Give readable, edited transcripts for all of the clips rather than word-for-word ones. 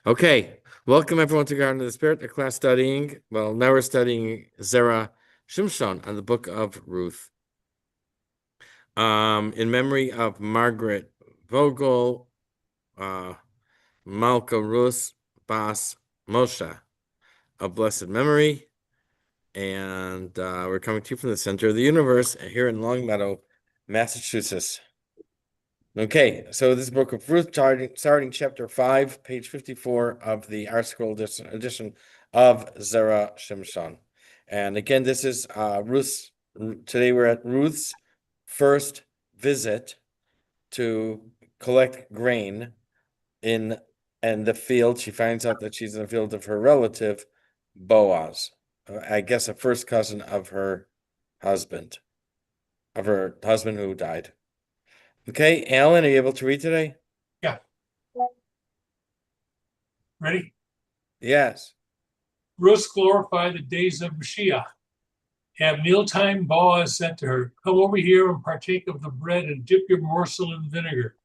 Okay, welcome everyone to Garden of the Spirit, a class studying, now we're studying Zera Shimshon on the book of Ruth. In memory of Margaret Vogel, Malka Ruth Bas Moshe, of blessed memory. And we're coming to you from the center of the universe here in Longmeadow, Massachusetts. Okay, so this is the book of Ruth, starting chapter 5, page 54 of the ArtScroll edition of Zera Shimshon. And again, this is Ruth's. Today we're at Ruth's first visit to collect grain in the field. She finds out that she's in the field of her relative, Boaz. I guess a first cousin of her husband who died. Okay, Alan, are you able to read today? Yeah. Ready? Yes. Ruth glorified the days of Mashiach. At mealtime, Boaz said to her, "Come over here and partake of the bread and dip your morsel in vinegar."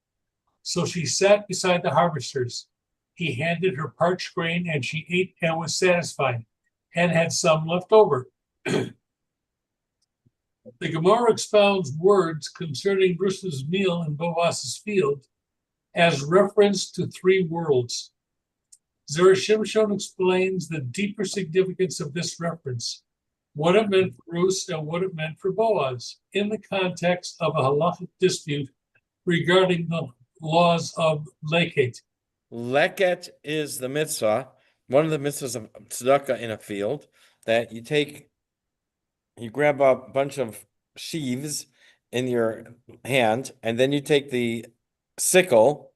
So she sat beside the harvesters. He handed her parched grain, and she ate and was satisfied, and had some left over. The Gemara expounds words concerning Ruth's meal in Boaz's field as reference to three worlds. Zera Shimshon explains the deeper significance of this reference, what it meant for Ruth and what it meant for Boaz, in the context of a halachic dispute regarding the laws of leket. Leket is the mitzvah, one of the mitzvahs of tzedakah in a field, that you grab a bunch of sheaves in your hand, and then you take the sickle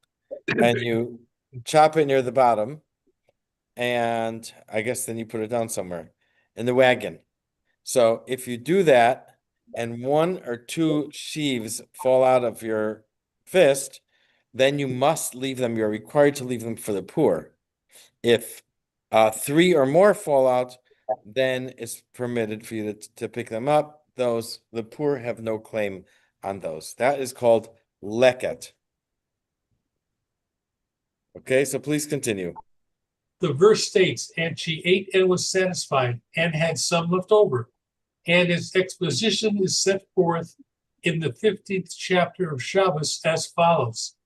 and you chop it near the bottom, and I guess then you put it down somewhere in the wagon. So if you do that and one or two sheaves fall out of your fist, then you must leave them. You're required to leave them for the poor. If three or more fall out, then it's permitted for you to pick them up. The poor have no claim on those. That is called leket. Okay, so please continue. The verse states, "And she ate and was satisfied, and had some left over." And its exposition is set forth in the 15th chapter of Shabbos as follows.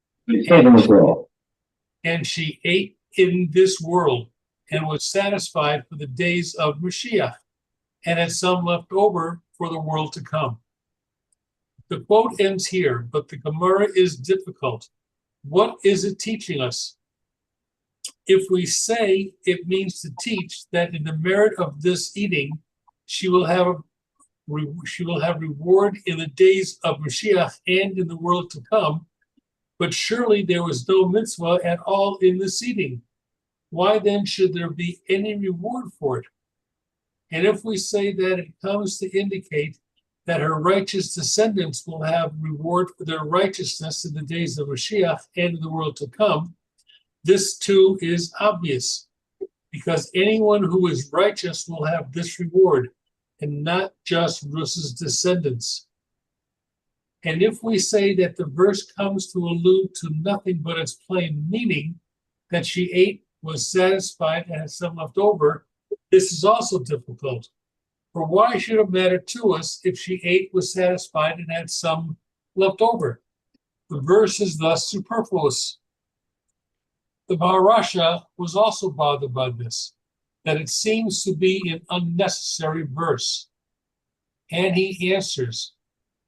And she ate in this world and was satisfied for the days of Mashiach, and had some left over for the world to come. The quote ends here, but the Gemara is difficult. What is it teaching us? If we say it means to teach that in the merit of this eating, she will have reward in the days of Mashiach and in the world to come, but surely there was no mitzvah at all in this eating. Why then should there be any reward for it? And if we say that it comes to indicate that her righteous descendants will have reward for their righteousness in the days of Mashiach and in the world to come, this too is obvious, because anyone who is righteous will have this reward, and not just Ruth's descendants. And if we say that the verse comes to allude to nothing but its plain meaning, that she ate, was satisfied, and had some left over, this is also difficult. For why should it matter to us if she ate, was satisfied, and had some left over? The verse is thus superfluous. The Maharasha was also bothered by this, that it seems to be an unnecessary verse. And he answers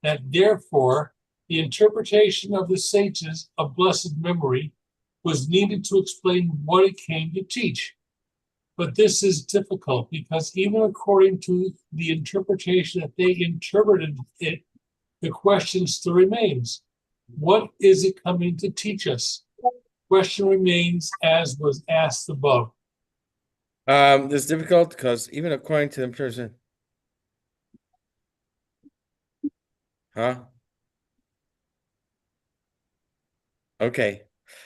that therefore the interpretation of the sages of blessed memory was needed to explain what it came to teach. But this is difficult because even according to the interpretation that they interpreted it, the question still remains. What is it coming to teach us? Question remains as was asked above. This is difficult because even according to the person, okay.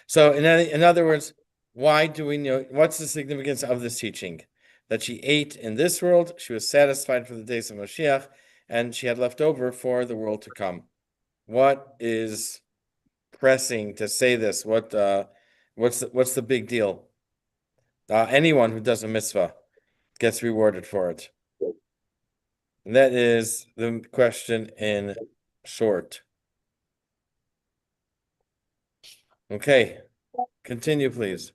So in other words, why do we know what's the significance of this teaching? That she ate in this world, she was satisfied for the days of Mashiach, and she had left over for the world to come. What is pressing to say this? What's the big deal? Anyone who does a mitzvah gets rewarded for it. And that is the question in short. Okay, continue, please.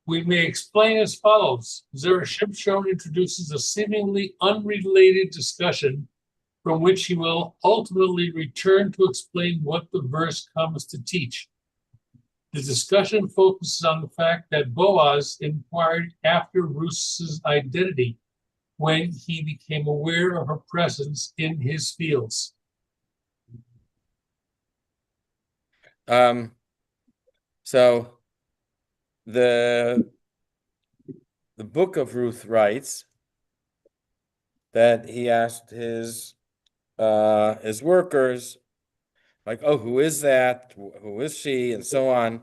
We may explain as follows. Zera Shimshon introduces a seemingly unrelated discussion from which he will ultimately return to explain what the verse comes to teach. The discussion focuses on the fact that Boaz inquired after Ruth's identity when he became aware of her presence in his fields. So the book of Ruth writes that he asked his workers, like, oh, who is that? Who is she? And so on.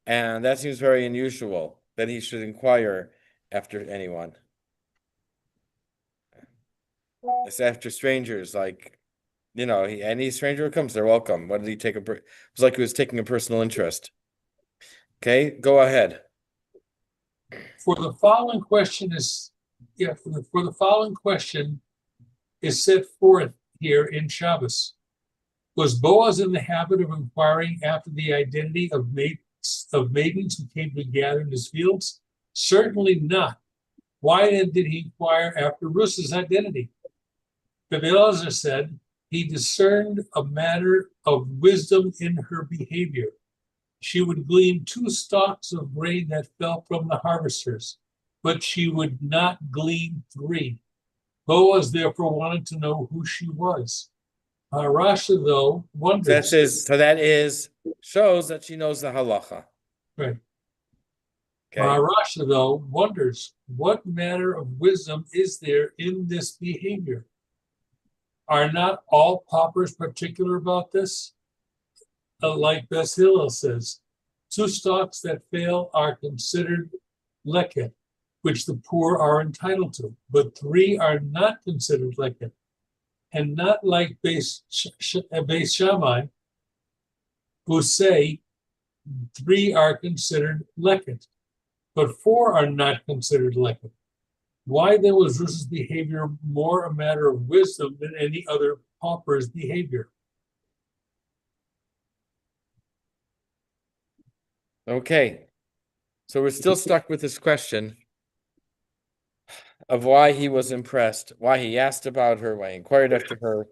And that seems very unusual that he should inquire after anyone. It's after strangers, like, any stranger who comes, they're welcome. What did he take it was like he was taking a personal interest. Okay, go ahead. For the following question is set forth here in Shabbos. Was Boaz in the habit of inquiring after the identity of maidens who came to gather in his fields? Certainly not. Why then did he inquire after Ruth's identity? But Elazar said he discerned a matter of wisdom in her behavior. She would glean 2 stalks of grain that fell from the harvesters, but she would not glean 3. Boaz therefore wanted to know who she was. Rasha, though, wonders. Shows that she knows the halacha. Right. Okay. Rasha, though, wonders what manner of wisdom is there in this behavior. Are not all paupers particular about this? Like Beth Hillel says, 2 stalks that fail are considered leket, which the poor are entitled to, but 3 are not considered leket. And not like Beis Shammai, who say 3 are considered leket, but 4 are not considered leket. Why then was Ruth's behavior more a matter of wisdom than any other pauper's behavior? Okay, so we're still stuck with this question of why he was impressed, why he asked about her, why he inquired after her,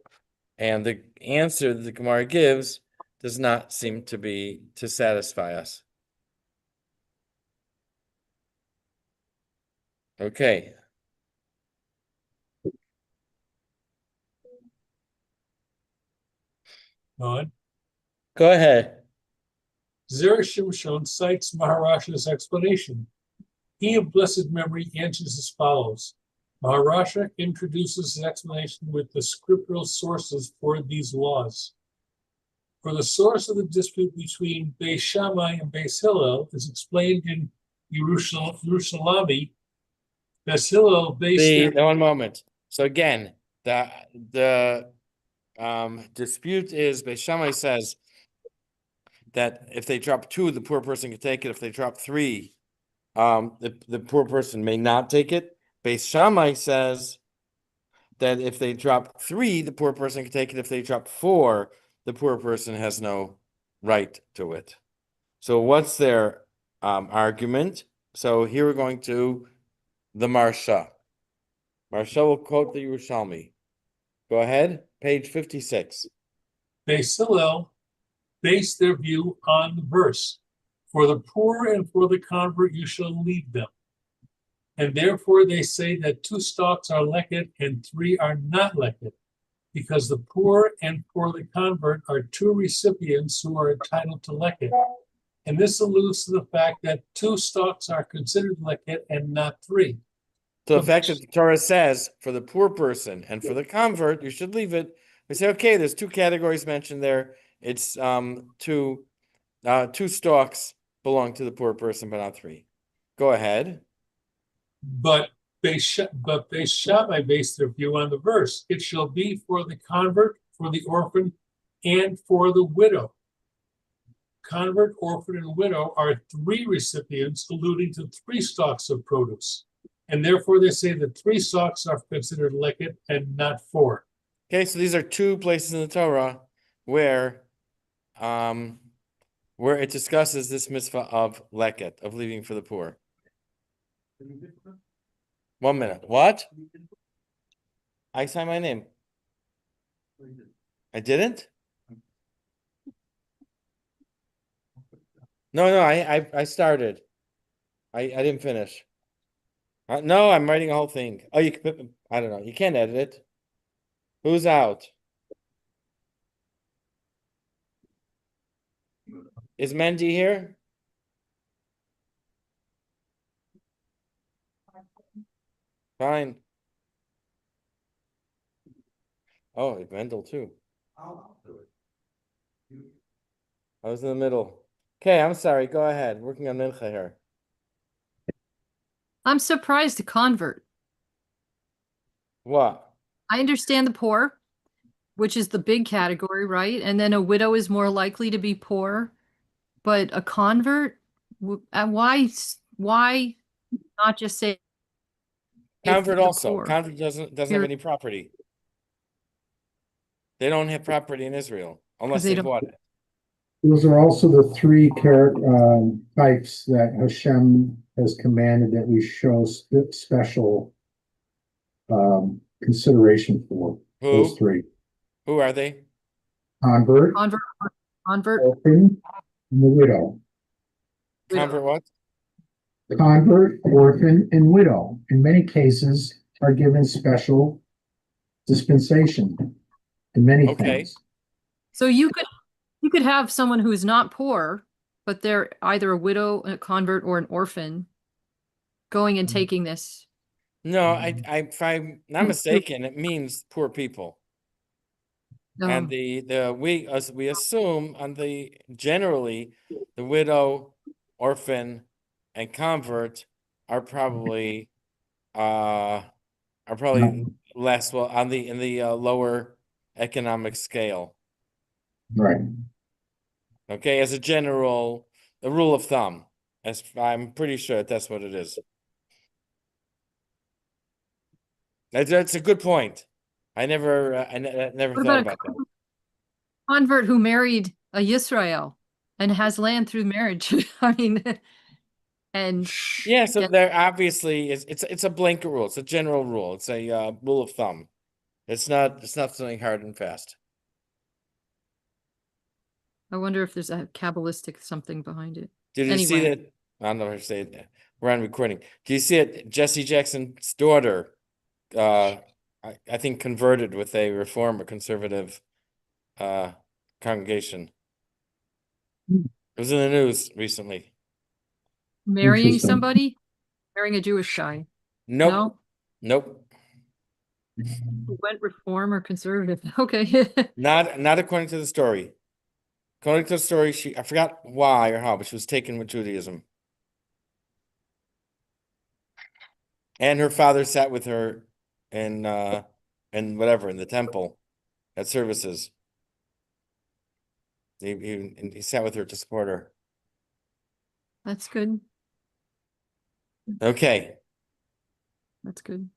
and the answer that the Gemara gives does not seem to satisfy us. Okay. Go ahead. Zera Shimshon cites Maharasha's explanation. He of blessed memory answers as follows. Maharasha introduces his explanation with the scriptural sources for these laws. For the source of the dispute between Beis Shammai and Beis Hillel is explained in Yerushalmi. Beis Hillel based one moment. So again, the dispute is Beis Shammai says that if they drop 2, the poor person can take it. If they drop 3, the poor person may not take it. Beis Shammai says that if they drop 3, the poor person can take it. If they drop 4, the poor person has no right to it. So what's their argument? So here we're going to the Marsha. Marsha will quote the Yerushalmi. Go ahead, page 56. Beis Hillel based their view on the verse. For the poor and for the convert you shall leave them. And therefore they say that 2 stalks are leket and 3 are not leket, because the poor and for the convert are 2 recipients who are entitled to leket. And this alludes to the fact that 2 stalks are considered leket and not 3. So the fact that the Torah says for the poor person and for the convert, you should leave it. We say, okay, there's 2 categories mentioned there. It's 2 stalks belong to the poor person, but not 3. Go ahead. But Beis Shammai based their view on the verse. It shall be for the convert, for the orphan, and for the widow. convert, orphan, and widow are three recipients, alluding to three stalks of produce. And therefore, they say that three stalks are considered leket and not four. Okay, so these are two places in the Torah where it discusses this mitzvah of leket, of leaving for the poor. 1 minute. What? I signed my name. I didn't? No, I started. I didn't finish. No, I'm writing a whole thing. Oh, you can, I don't know. You can't edit it. Who's out? Is Mendy here? Fine. Oh, Mendel too. I'll do it. I was in the middle. Okay, I'm sorry. Go ahead. Working on Mincha here. I'm surprised to convert. What? I understand the poor, which is the big category, right? And then a widow is more likely to be poor, but a convert, why not just say Convert the also. poor? Convert doesn't have Here- any property. They don't have property in Israel unless they they don't- bought it. Those are also the three types that Hashem has commanded that we show special consideration for. Those Who? three: Who are they? convert, Convert, orphan, and the widow. Widow. Convert what? Convert, orphan, and widow, in many cases, are given special dispensation in many Okay. things. So you could have someone who is not poor, but they're either a widow, a convert, or an orphan going and taking this. No, if I'm not mistaken, it means poor people. And we assume generally the widow, orphan, and convert are probably less well in the lower economic scale. Right. Okay, as a general, the rule of thumb, as I'm pretty sure that's what it is. That's a good point. I never What thought about about that. convert who married a Yisrael and has land through marriage? I mean, and Yeah, so there obviously is it's a blanket rule. It's a general rule. It's a rule of thumb. It's not something hard and fast. I wonder if there's a Kabbalistic something behind it. Did you see Anyway. that? I don't know how to say it. We're on recording. Do you see it? Jesse Jackson's daughter, I think converted with a reform or conservative congregation. It was in the news recently. Marrying Interesting. somebody? Marrying a Jewish guy? Nope. No? Nope. Who went reform or conservative? Okay. Not according to the story. According to the story, I forgot why or how, but she was taken with Judaism. And her father sat with her in whatever, in the temple at services. He sat with her to support her. That's good. Okay. That's good.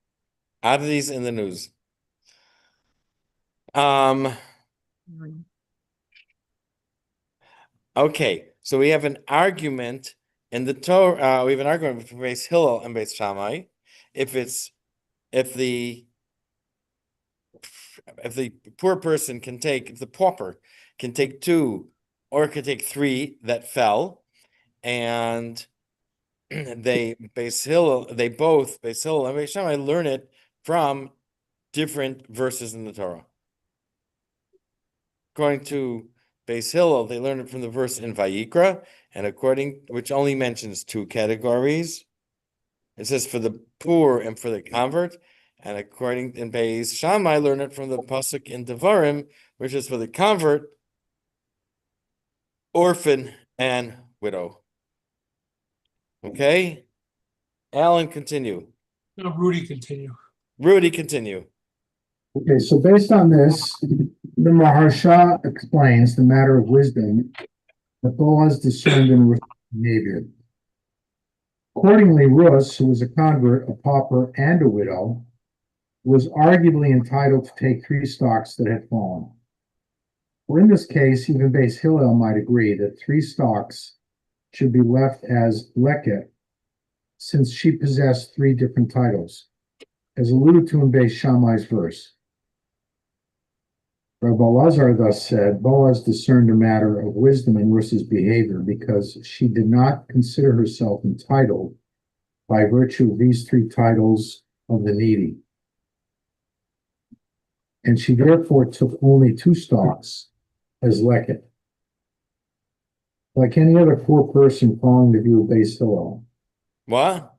Oddities in the news. Okay, so we have an argument in the Torah. We have an argument between Beis Hillel and Beis Shammai. If the poor person can take, if the pauper can take two, or can take three that fell, and Beis Hillel and Beis Shammai learn it from different verses in the Torah. According to Beis Hillel, they learn it from the verse in Vayikra, and which only mentions two categories. It says for the poor and for the convert. And according in Beis Shammai, learn it from the pasuk in Devarim, which is for the convert, orphan, and widow. Okay? Alan, continue. No, Rudy, continue. Rudy, continue. Okay, so based on this, the Maharsha explains the matter of wisdom that Boaz discerned in Ruth's behavior. Accordingly, Ruth, who was a convert, a pauper, and a widow, was arguably entitled to take 3 stocks that had fallen. For in this case, even Beis Hillel might agree that 3 stocks should be left as leket, since she possessed 3 different titles, as alluded to in Beis Shammai's verse. Rabbi Elazar thus said, Boaz discerned a matter of wisdom in Ruth's behavior because she did not consider herself entitled by virtue of these 3 titles of the needy. And she therefore took only 2 stocks as leket. Like any other poor person following the view of Beis Hillel. What?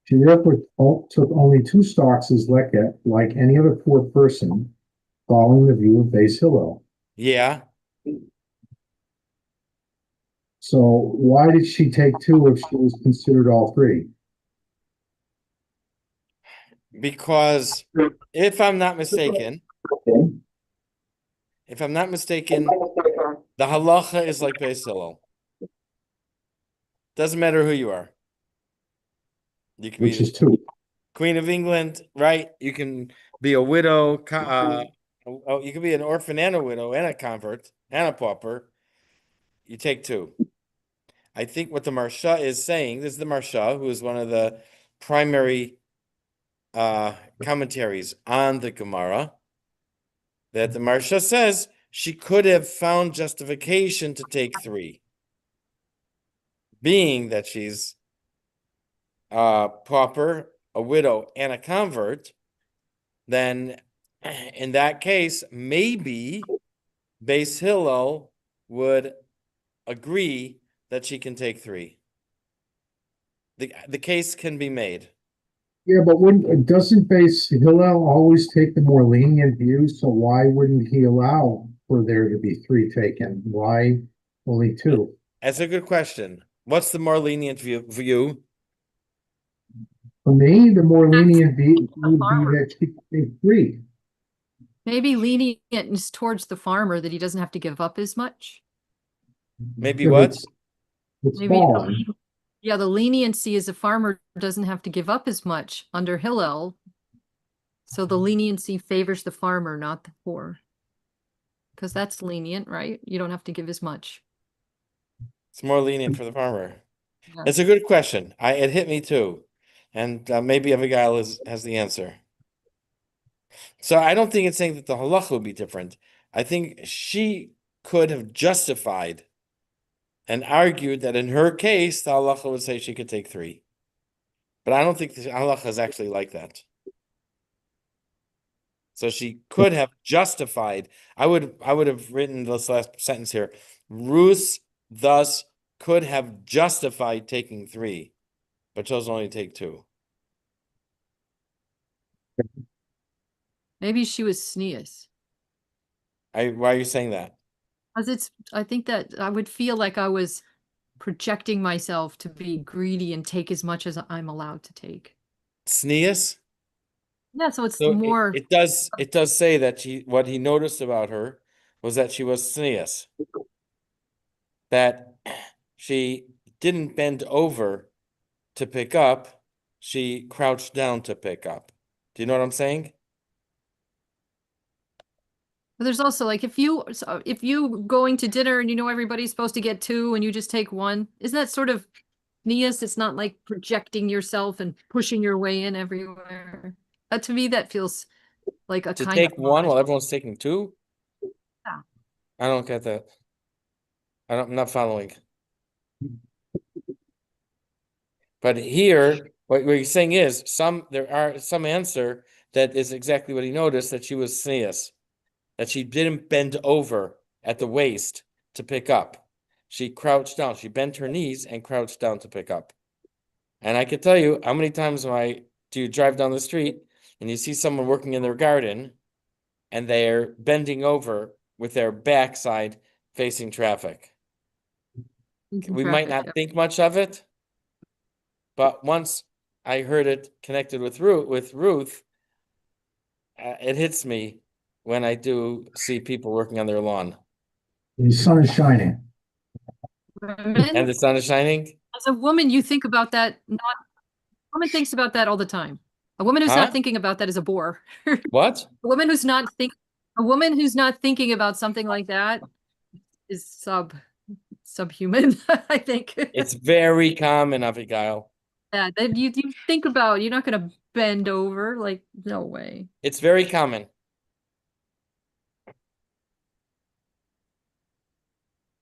She therefore took only 2 stocks as leket, like any other poor person following the view of Beis Hillel. Yeah. So why did she take 2 if she was considered all 3? Because if I'm not mistaken, the halacha is like Beis Hillel. Doesn't matter who you are. You can Which be is 2. Queen of England, right? You can be a widow. You can be an orphan and a widow and a convert and a pauper. You take 2. I think what the Marsha is saying, this is the Marsha, who is one of the primary commentaries on the Gemara, that the Marsha says she could have found justification to take 3, being that she's pauper, a widow, and a convert. Then in that case, maybe Beis Hillel would agree that she can take 3. The case can be made. Yeah, but doesn't Beis Hillel always take the more lenient view? So why wouldn't he allow for there to be 3 taken? Why only 2? That's a good question. What's the more lenient view? For me, the more lenient view would be that she could take 3. Maybe lenient is towards the farmer that he doesn't have to give up as much. Maybe Yeah, what? It's Maybe fallen. the leniency is the farmer doesn't have to give up as much under Hillel. So the leniency favors the farmer, not the poor. Because that's lenient, right? You don't have to give as much. It's more lenient for the farmer. Yeah. It's a good question. It hit me too. And maybe Abigail has the answer. So I don't think it's saying that the halacha would be different. I think she could have justified and argued that in her case, the halacha would say she could take 3. But I don't think the halacha is actually like that. So she could have justified. I would have written this last sentence here. Ruth thus could have justified taking 3, but chose only to take 2. Maybe she was sneeze. Why are you saying that? Because I think that I would feel like I was projecting myself to be greedy and take as much as I'm allowed to take. Sneeze? Yeah, so it's So more. it does say that what he noticed about her was that she was sneeze. That she didn't bend over to pick up, she crouched down to pick up. Do you know what I'm saying? But there's also like if you going to dinner and you know everybody's supposed to get 2 and you just take 1, isn't that sort of Nias? It's not like projecting yourself and pushing your way in everywhere. To me, that feels like a To kind take of 1 while everyone's taking 2? Yeah. I don't get that. I'm not following. But here, what he's saying is there are some answer that is exactly what he noticed, that she was sneeze, that she didn't bend over at the waist to pick up. She crouched down. She bent her knees and crouched down to pick up. And I can tell you how many times do you drive down the street and you see someone working in their garden and they're bending over with their backside facing traffic. We might not think much of it, but once I heard it connected with Ruth, it hits me when I do see people working on their lawn. The sun is shining. And the sun is shining? As a woman, you think about that. Not a woman thinks about that all the time. A woman who's Huh? not thinking about that is a bore. What? A woman who's not thinking about something like that is subhuman, I think. It's very common, Abigail. Yeah, that you think about, you're not gonna bend over, like, no way. It's very common.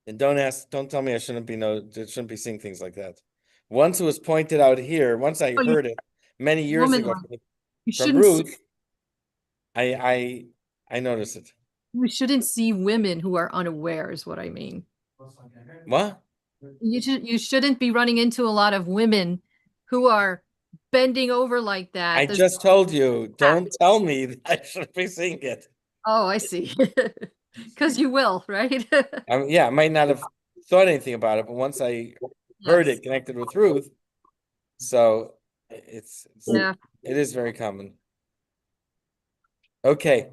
And don't tell me I shouldn't be seeing things like that. Once it was pointed out here, once I Oh, heard it many years woman, ago you from shouldn't see, Ruth, I noticed it. you shouldn't see women who are unaware is what I mean. What? You shouldn't be running into a lot of women who are bending over like that. I just told you, don't tell me that I should be seeing it. Oh, I see. Because you will, right? Yeah, I might not have thought anything about it, but once I heard Yes. it connected with Ruth, so Yeah. it is very common. Okay.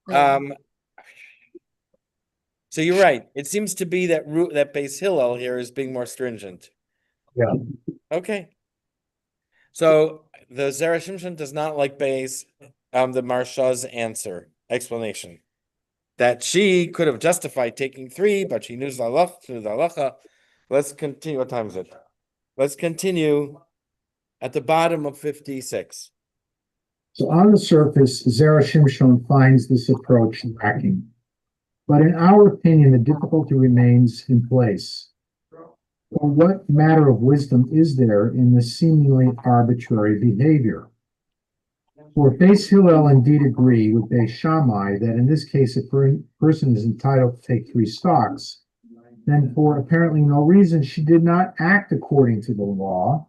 Yeah. So you're right. It seems to be that that base Hillel here is being more stringent. Yeah. Okay. So the Zera Shimshon does not like base the Marsha's explanation. That she could have justified taking 3, but she knew the halacha. Let's continue. What time is it? Let's continue at the bottom of 56. So on the surface, Zera Shimshon finds this approach lacking. But in our opinion, the difficulty remains in place. For what matter of wisdom is there in this seemingly arbitrary behavior? For Beis Hillel indeed agree with Beis Shammai that in this case a person is entitled to take 3 stocks, then for apparently no reason she did not act according to the law,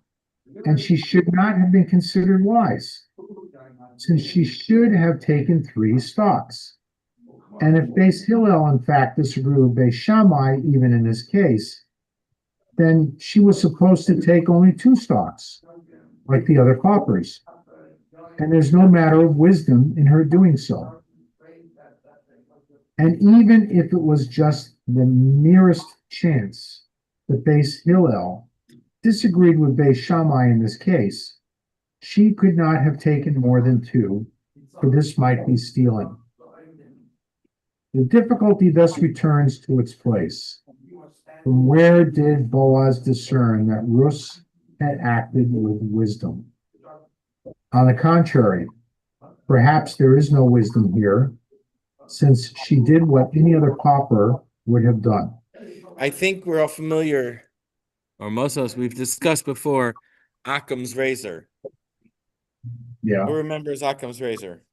and she should not have been considered wise, since she should have taken 3 stocks. And if Beis Hillel in fact disagreed with Beis Shammai even in this case, then she was supposed to take only 2 stocks, like the other paupers. And there's no matter of wisdom in her doing so. And even if it was just the merest chance that Beis Hillel disagreed with Beis Shammai in this case, she could not have taken more than 2, for this might be stealing. The difficulty thus returns to its place. From where did Boaz discern that Ruth had acted with wisdom? On the contrary, perhaps there is no wisdom here, since she did what any other pauper would have done. I think we're all familiar, or most of us, we've discussed before, Occam's razor. Yeah. Who remembers Occam's razor?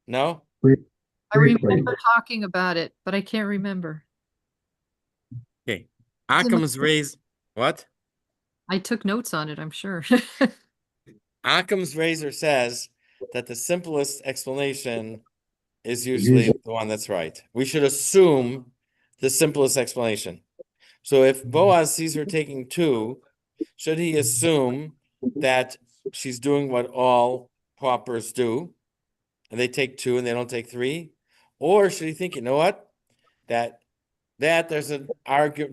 No? I remember talking about it, but I can't remember. Okay. Occam's razor. What? I took notes on it, I'm sure. Occam's razor says that the simplest explanation is usually the one that's right. We should assume the simplest explanation. So if Boaz sees her taking 2, should he assume that she's doing what all paupers do, and they take 2 and they don't take 3? Or should he think, you know what? That there's an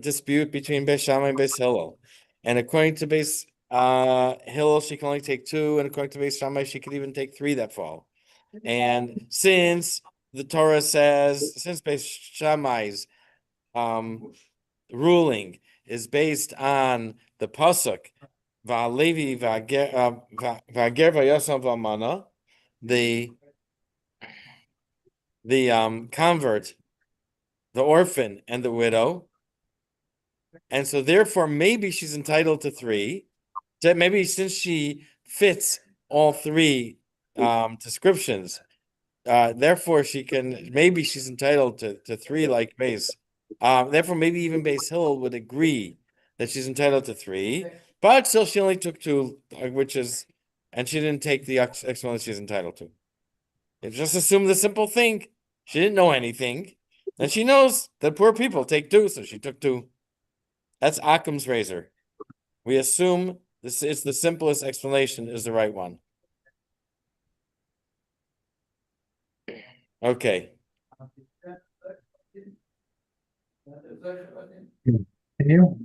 dispute between Beis Shammai and Beis Hillel. And according to Beis Hillel, she can only take 2, and according to Beis Shammai, she could even take 3 that fall. And since the Torah says, since Beis Shammai's ruling is based on the pasuk, Va'alevi va'ger v'yosam v'amana, the convert, the orphan, and the widow, and so therefore maybe she's entitled to 3. That maybe since she fits all 3 descriptions, therefore maybe she's entitled to 3 like base. Therefore, maybe even Beis Hillel would agree that she's entitled to 3, but still she only took 2, and she didn't take the explanation she's entitled to. If just assume the simple thing, she didn't know anything, and she knows that poor people take 2, so she took 2. That's Occam's razor. We assume this is the simplest explanation is the right one. Okay. Can you?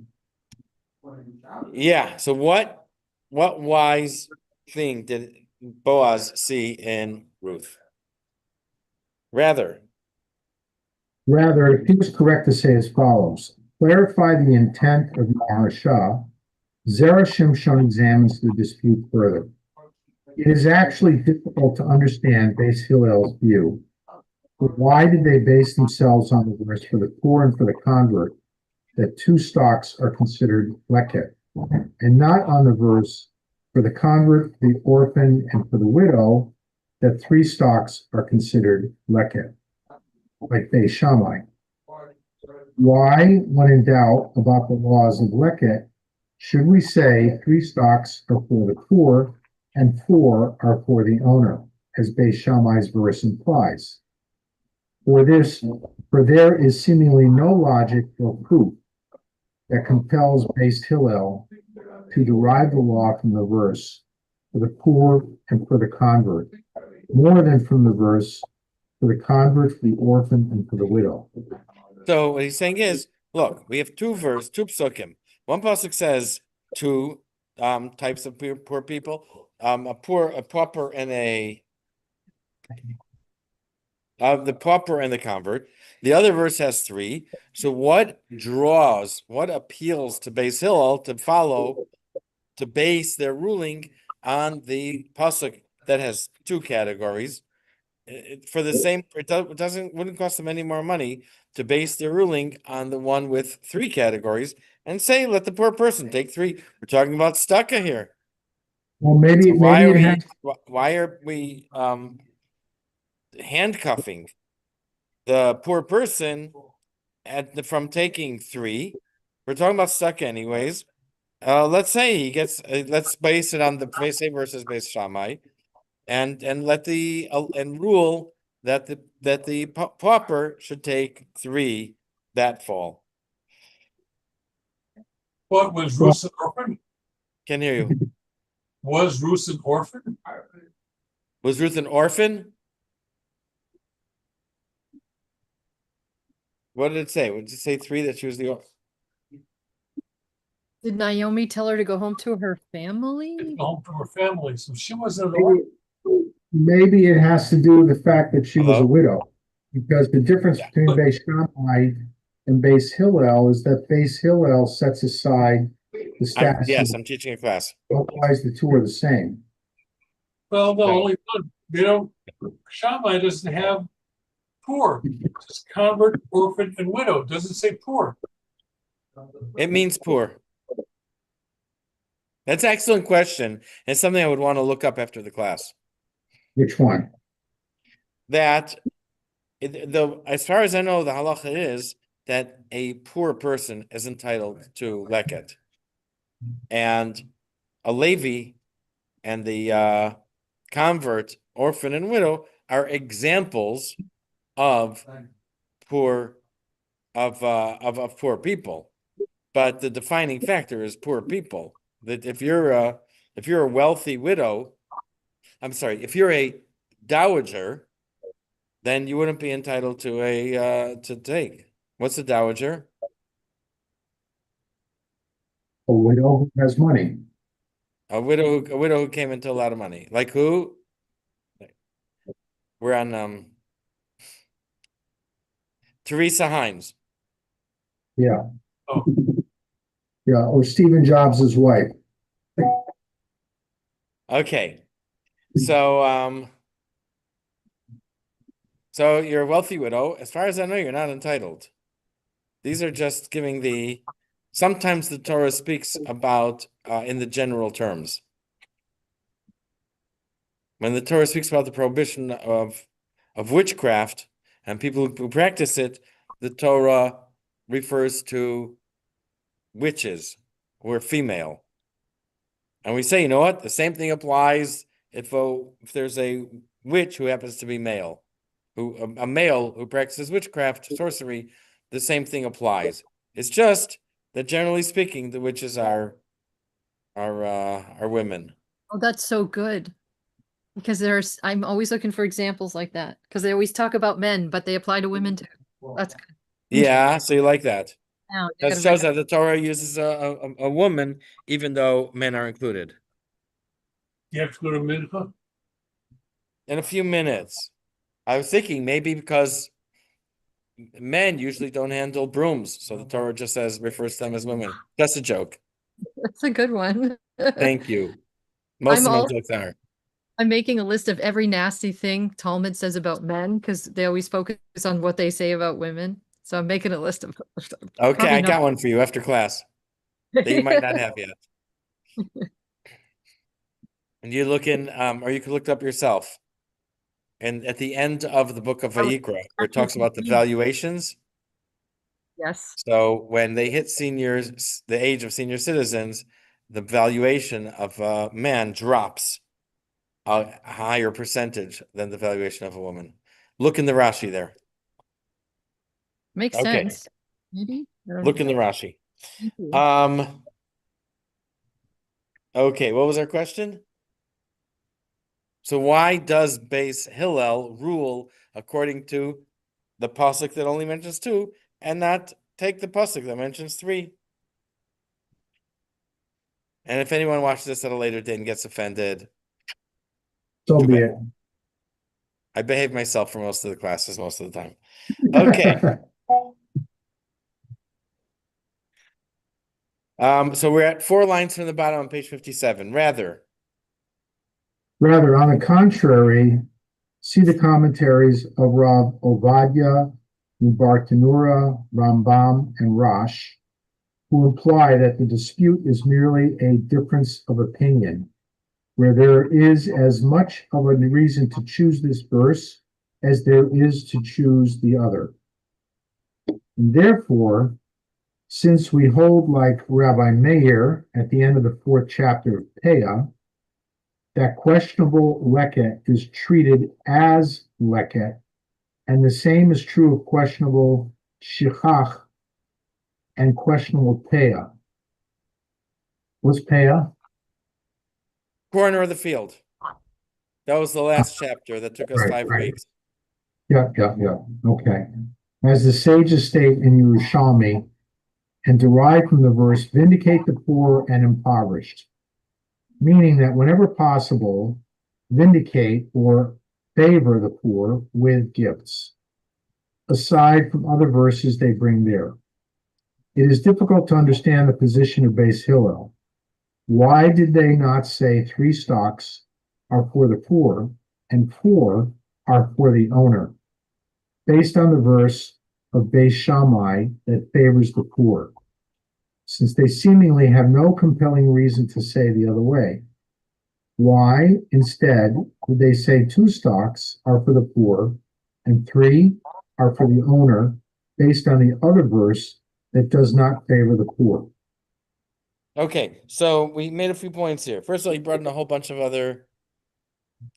Yeah. So what wise thing did Boaz see in Ruth? Rather, Rather, he was correct to say as follows. Clarify the intent of Maharsha. Zera Shimshon examines the dispute further. It is actually difficult to understand Beis Hillel's view. But why did they base themselves on the verse for the poor and for the convert that two stocks are considered leket, and not on the verse for the convert, the orphan, and for the widow that three stocks are considered leket, like Beis Shammai? Why, when in doubt about the laws of leket, should we say three stocks are for the poor and four are for the owner, as Beis Shammai's verse implies? For there is seemingly no logic or proof that compels Beis Hillel to derive the law from the verse for the poor and for the convert, more than from the verse for the convert, the orphan, and for the widow. so what he's saying is, look, we have two psukim. One pasuk says two types of poor people, a pauper, and the pauper and the convert. The other verse has three. So what appeals to Beis Hillel to base their ruling on the pasuk that has two categories? For the same, wouldn't cost them any more money to base their ruling on the one with three categories and say, let the poor person take three. We're talking about staka here. Well, maybe So why maybe it has. are we handcuffing the poor person from taking three? We're talking about staka anyways. Let's say he gets. Let's base it on the same versus Beis Shammai, and let the and rule that the pauper should take three that fall. What was Ruth an orphan? Can hear you. Was Ruth an orphan? Was Ruth an orphan? What did it say? What did it say? Three, that she was the orphan? Did Naomi tell her to go home to her family? Home to her family, so she wasn't an orphan. Maybe it has to do with the fact that she was a Hello? widow, because the difference between but- Beis Shammai and Beis Hillel is that Beis Hillel sets aside the status Yes, of I'm teaching a class. otherwise the two are the same. Well, no, No. only one. They don't. Shammai doesn't have poor. It's just convert, orphan, and widow. It doesn't say poor. It means poor. That's an excellent question. It's something I would want to look up after the class. Which one? That as far as I know, the halacha is that a poor person is entitled to leket, and a Levi and the convert, orphan, and widow are examples of poor of poor people. But the defining factor is poor people. That if you're a wealthy widow, I'm sorry, if you're a dowager, then you wouldn't be entitled to to take. What's a dowager? A widow who has money. A widow who came into a lot of money. Like who? We're on Teresa Hines. Yeah. Oh. Yeah, or Stephen Jobs' wife. Okay. So so you're a wealthy widow. As far as I know, you're not entitled. These are just giving sometimes the Torah speaks about in the general terms. When the Torah speaks about the prohibition of witchcraft and people who practice it, the Torah refers to witches who are female. And we say, you know what? The same thing applies if there's a witch who happens to be male, a male who practices witchcraft, sorcery, the same thing applies. It's just that generally speaking, the witches are women. Oh, that's so good. Because I'm always looking for examples like that, because they always talk about men, but they apply to women too. That's good. Yeah, so you like that. Now, you That gotta shows read that the Torah uses a woman, even though men are included. You have to go to mincha. In a few minutes. I was thinking maybe because men usually don't handle brooms, so the Torah just refers to them as women. That's a joke. That's a good one. Thank you. Most I'm of my all jokes are. I'm making a list of every nasty thing Talmud says about men, because they always focus on what they say about women. So I'm making a list of Okay, probably I not. got one for you after class that you might not have yet. And you look in, or you can look it up yourself. And at the end of the book of Vayikra, where it talks about the valuations. Yes. So when they hit seniors, the age of senior citizens, the valuation of a man drops a higher percentage than the valuation of a woman. Look in the Rashi there. Makes Okay. sense. Maybe. Look in the Rashi. Thank you. Okay, what was our question? So why does Beis Hillel rule according to the pasuk that only mentions 2 and not take the pasuk that mentions 3? And if anyone watches this at a later date and gets offended, So too be bad. it. I behave myself for most of the classes most of the time. Okay. So we're at 4 lines from the bottom on page 57. Rather, on the contrary, see the commentaries of Rav Ovadia, Bartanura, Rambam, and Rash, who imply that the dispute is merely a difference of opinion, where there is as much of a reason to choose this verse as there is to choose the other. And therefore, since we hold like Rabbi Meir at the end of the 4th chapter of Peah, that questionable leket is treated as leket, and the same is true of questionable shichach and questionable Peah. What's Peah? corner of the field. That was the last chapter that took us Right, 5 right. weeks. Yeah. Okay. As the sages state in Yerushalmi, and derive from the verse, vindicate the poor and impoverished, meaning that whenever possible, vindicate or favor the poor with gifts, aside from other verses they bring there. It is difficult to understand the position of Beis Hillel. Why did they not say 3 stocks are for the poor and 4 are for the owner, based on the verse of Beis Shammai that favors the poor, since they seemingly have no compelling reason to say the other way? Why, instead, would they say 2 stocks are for the poor and 3 are for the owner, based on the other verse that does not favor the poor? Okay, so we made a few points here. First of all, he brought in a whole bunch of other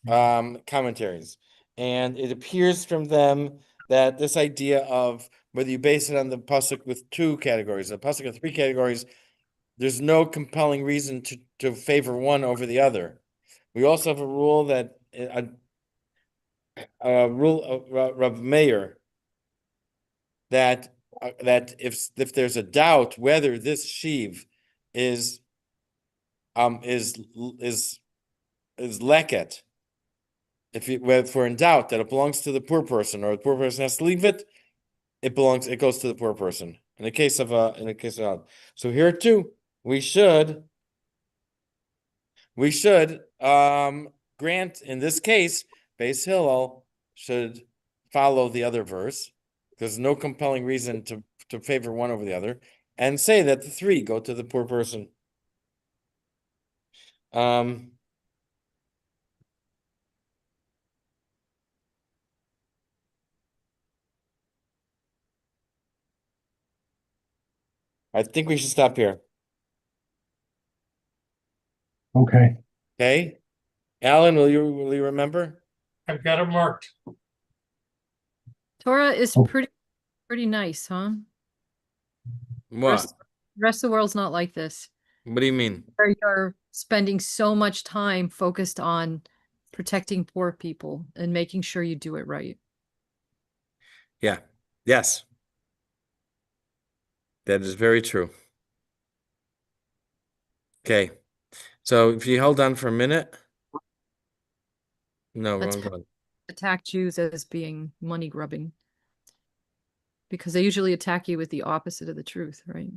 commentaries, and it appears from them that this idea of whether you base it on the pasuk with 2 categories, a pasuk with 3 categories, there's no compelling reason to favor one over the other. We also have a rule that rule of Rav Meir that if there's a doubt whether this sheaf is leket, if we're in doubt that it belongs to the poor person or the poor person has to leave it, it goes to the poor person. In the case of so here too, we should grant, in this case, Beis Hillel should follow the other verse. There's no compelling reason to favor one over the other, and say that the 3 go to the poor person. I think we should stop here. Okay. Okay, Alan, will you remember? I've got it marked. Torah is Oh. pretty nice, huh? What? Rest of the world's not like this. What do you mean? Where you're spending so much time focused on protecting poor people and making sure you do it right. Yeah. Yes. That is very true. Okay. So if you hold on for a minute. No, Let's wrong one. attack Jews as being money grubbing. Because they usually attack you with the opposite of the truth, right?